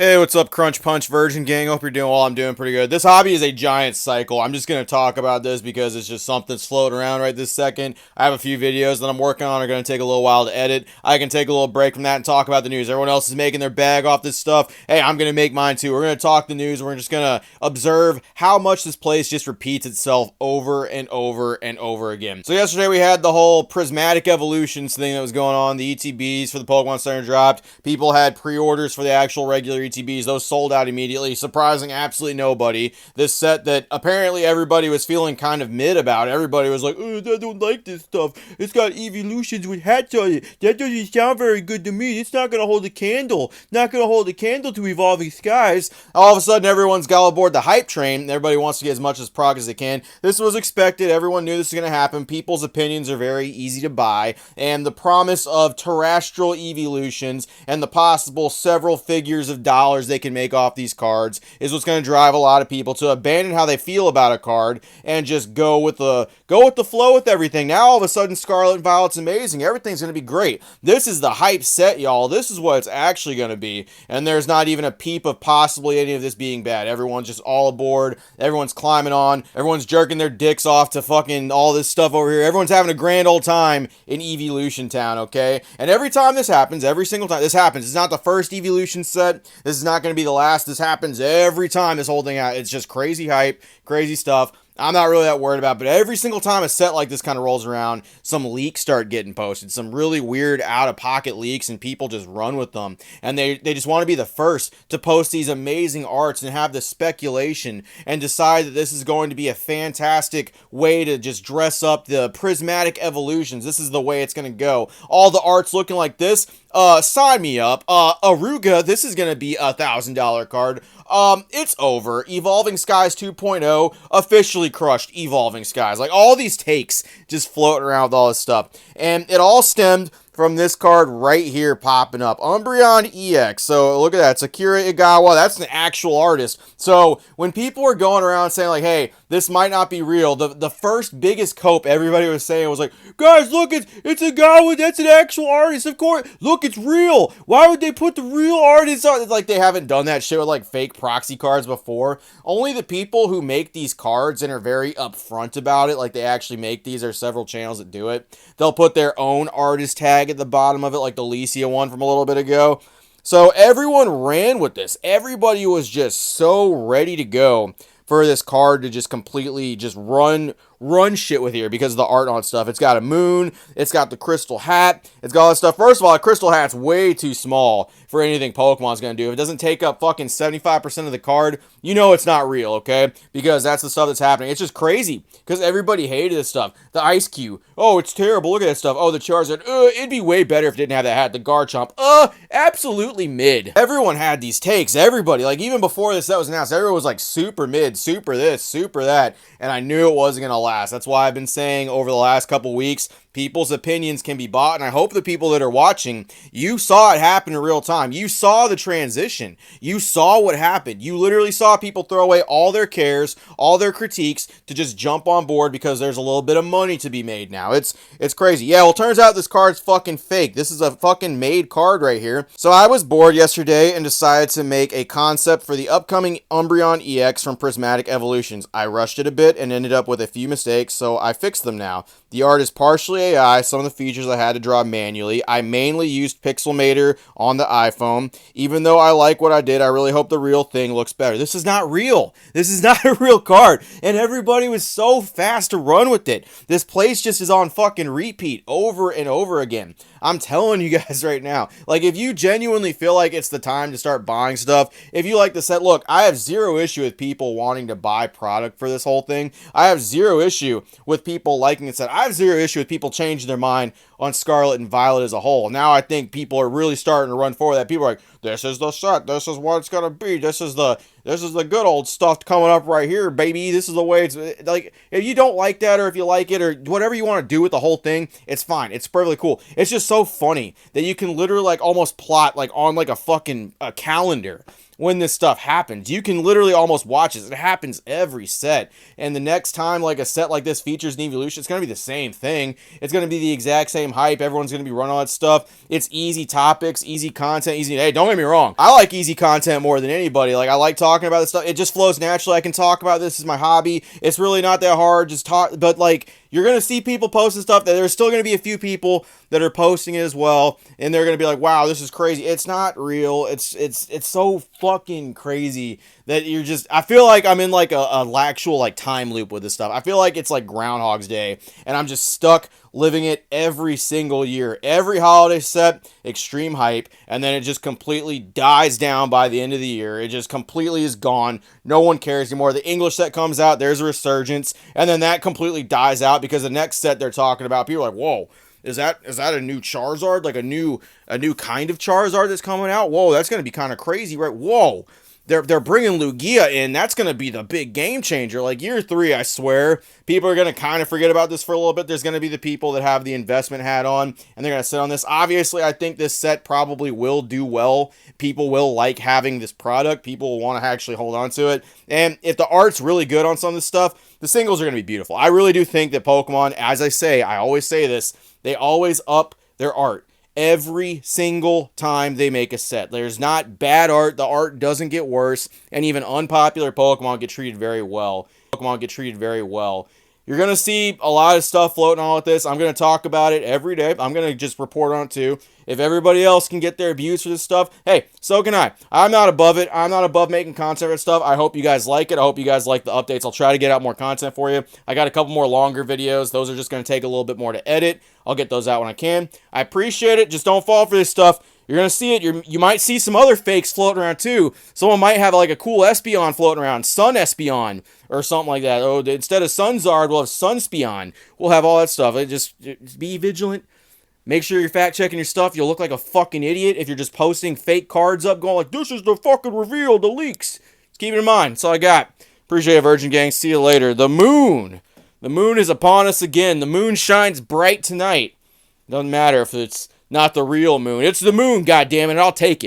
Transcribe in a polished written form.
Hey, what's up, Crunch Punch Virgin Gang? Hope you're doing well. I'm doing pretty good. This hobby is a giant cycle. I'm just going to talk about this because it's just something that's floating around right this second. I have a few videos that I'm working on are going to take a little while to edit. I can take a little break from that and talk about the news. Everyone else is making their bag off this stuff. Hey, I'm going to make mine too. We're going to talk the news. We're just going to observe how much this place just repeats itself over and over and over again. So yesterday we had the whole Prismatic Evolutions thing that was going on. The ETBs for the Pokemon Center dropped. People had pre-orders for the actual regular ETBs. Those sold out immediately, surprising absolutely nobody. This set that apparently everybody was feeling kind of mid about. Everybody was like, oh, I don't like this stuff. It's got evolutions with hats on it. That doesn't sound very good to me. It's not going to hold a candle. Not going to hold a candle to Evolving Skies. All of a sudden, everyone's got aboard the hype train. Everybody wants to get as much as prog as they can. This was expected. Everyone knew this was going to happen. People's opinions are very easy to buy. And the promise of terrestrial evolutions and the possible several figures of dollars they can make off these cards is what's going to drive a lot of people to abandon how they feel about a card and just go with the flow with everything. Now all of a sudden Scarlet and Violet's amazing. Everything's going to be great. This is the hype set, y'all. This is what it's actually going to be. And there's not even a peep of possibly any of this being bad. Everyone's just all aboard. Everyone's climbing on. Everyone's jerking their dicks off to fucking all this stuff over here. Everyone's having a grand old time in Evolution Town, okay? And every time this happens, every single time this happens, it's not the first Evolution set. This is not going to be the last. This happens every time this whole thing out. It's just crazy hype, crazy stuff. I'm not really that worried about it, but every single time a set like this kind of rolls around, some leaks start getting posted, some really weird out-of-pocket leaks, and people just run with them. And they just want to be the first to post these amazing arts and have the speculation and decide that this is going to be a fantastic way to just dress up the Prismatic Evolutions. This is the way it's going to go. All the arts looking like this. Sign me up. Aruga, this is going to be $1,000 card. It's over. Evolving Skies 2.0 officially crushed Evolving Skies. Like, all these takes just floating around with all this stuff. And it all stemmed from this card right here popping up. Umbreon EX. So look at that. Sakura Igawa. That's an actual artist. So when people were going around saying like, hey, this might not be real, the first biggest cope everybody was saying was like, guys, look, it's Igawa. That's an actual artist. Of course. Look, it's real. Why would they put the real artists on? It's like they haven't done that shit with like fake proxy cards before. Only the people who make these cards and are very upfront about it, like they actually make these, there are several channels that do it. They'll put their own artist tag at the bottom of it, like the Licia one from a little bit ago. So everyone ran with this. Everybody was just so ready to go for this card to just completely just run shit with here because of the art on stuff. It's got a moon, it's got the crystal hat, it's got all this stuff. First of all, the crystal hat's way too small for anything Pokemon's gonna do. If it doesn't take up fucking 75% of the card, you know it's not real, okay? Because that's the stuff that's happening. It's just crazy because everybody hated this stuff. The Ice Cube, oh, it's terrible. Look at that stuff. Oh, the Charizard, it'd be way better if it didn't have that hat. The Garchomp, absolutely mid. Everyone had these takes. Everybody, like even before this set was announced, everyone was like super mid, super this, super that, and I knew it wasn't gonna last. That's why I've been saying over the last couple weeks, people's opinions can be bought, and I hope the people that are watching, you saw it happen in real time. You saw the transition. You saw what happened. You literally saw people throw away all their cares, all their critiques to just jump on board because there's a little bit of money to be made now. It's crazy. Yeah, well, turns out this card's fucking fake. This is a fucking made card right here. So I was bored yesterday and decided to make a concept for the upcoming Umbreon EX from Prismatic Evolutions. I rushed it a bit and ended up with a few mistakes, so I fixed them now. The art is partially AI. Some of the features I had to draw manually. I mainly used Pixelmator on the iPhone. Even though I like what I did, I really hope the real thing looks better. This is not real. This is not a real card. And everybody was so fast to run with it. This place just is on fucking repeat over and over again. I'm telling you guys right now. Like, if you genuinely feel like it's the time to start buying stuff, if you like the set, look, I have zero issue with people wanting to buy product for this whole thing. I have zero issue with people liking the set. I have zero issue with people changing their mind on Scarlet and Violet as a whole. Now I think people are really starting to run forward that. People are like, this is the set. This is what it's going to be. This is the good old stuff coming up right here, baby. This is the way it's like. If you don't like that, or if you like it, or whatever you want to do with the whole thing, it's fine. It's perfectly cool. It's just so funny that you can literally like almost plot like on like a fucking calendar when this stuff happens. You can literally almost watch it. It happens every set. And the next time like a set like this features an evolution, it's going to be the same thing. It's going to be the exact same hype. Everyone's going to be running all that stuff. It's easy topics, easy content, easy. Hey, don't get me wrong. I like easy content more than anybody. Like, I like talking about this stuff. It just flows naturally. I can talk about this as my hobby. It's really not that hard. Just talk. But like, you're going to see people posting stuff that there's still going to be a few people that are posting it as well. And they're going to be like, wow, this is crazy. It's not real. It's so fucking crazy that you're just, I feel like I'm in like a actual like time loop with this stuff. I feel like it's like Groundhog's Day and I'm just stuck living it every single year. Every holiday set, extreme hype, and then it just completely dies down by the end of the year. It just completely is gone. No one cares anymore. The English set comes out, there's a resurgence, and then that completely dies out because the next set they're talking about, people are like, whoa, is that a new Charizard? Like a new kind of Charizard that's coming out? Whoa, that's going to be kind of crazy, right? Whoa. They're bringing Lugia in. That's going to be the big game changer. Like year 3, I swear, people are going to kind of forget about this for a little bit. There's going to be the people that have the investment hat on, and they're going to sit on this. Obviously, I think this set probably will do well. People will like having this product. People will want to actually hold on to it. And if the art's really good on some of this stuff, the singles are going to be beautiful. I really do think that Pokemon, as I say, I always say this, they always up their art. Every single time they make a set. There's not bad art. The art doesn't get worse. And even unpopular Pokemon get treated very well. You're going to see a lot of stuff floating on with this. I'm going to talk about it every day. I'm going to just report on it too. If everybody else can get their views for this stuff, hey, so can I. I'm not above it. I'm not above making content and stuff. I hope you guys like it. I hope you guys like the updates. I'll try to get out more content for you. I got a couple more longer videos. Those are just going to take a little bit more to edit. I'll get those out when I can. I appreciate it. Just don't fall for this stuff. You're going to see it. You might see some other fakes floating around too. Someone might have like a cool Espeon floating around, Sun Espeon or something like that. Oh, instead of Sunzard, we'll have Sunspeon. We'll have all that stuff. Just be vigilant. Make sure you're fact checking your stuff. You'll look like a fucking idiot if you're just posting fake cards up going like, this is the fucking reveal, the leaks. Just keep it in mind. That's all I got. Appreciate it, Virgin Gang. See you later. The moon. The moon is upon us again. The moon shines bright tonight. Doesn't matter if it's not the real moon. It's the moon, goddammit. I'll take it.